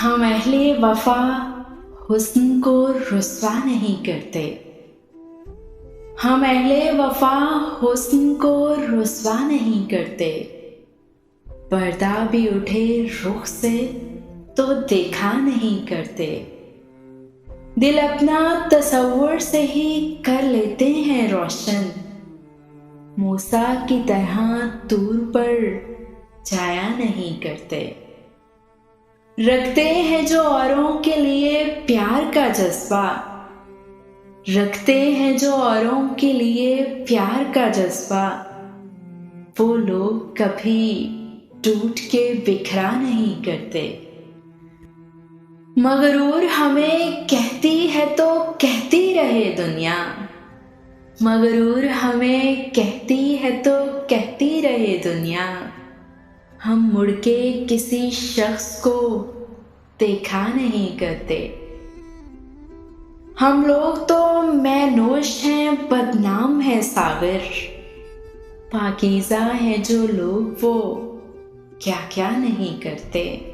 हम अहले वफा हुस्न को रुस्वा नहीं करते। हम अहले वफा हुस्न को रुस्वा नहीं करते। पर्दा भी उठे रुख से तो देखा नहीं करते। दिल अपना तसव्वुर से ही कर लेते हैं रोशन। मूसा की तरह दूर पर जाया नहीं करते। रखते हैं जो औरों के लिए प्यार का जज्बा। रखते हैं जो औरों के लिए प्यार का जज्बा। वो लोग कभी टूट के बिखरा नहीं करते। मगरूर हमें कहती है तो कहती रहे दुनिया। मगरूर हमें कहती है तो कहती रहे दुनिया। हम मुड़ के किसी शख्स को देखा नहीं करते। हम लोग तो मैनोश हैं, बदनाम है सागर। पाकीज़ा है जो लोग वो क्या क्या नहीं करते।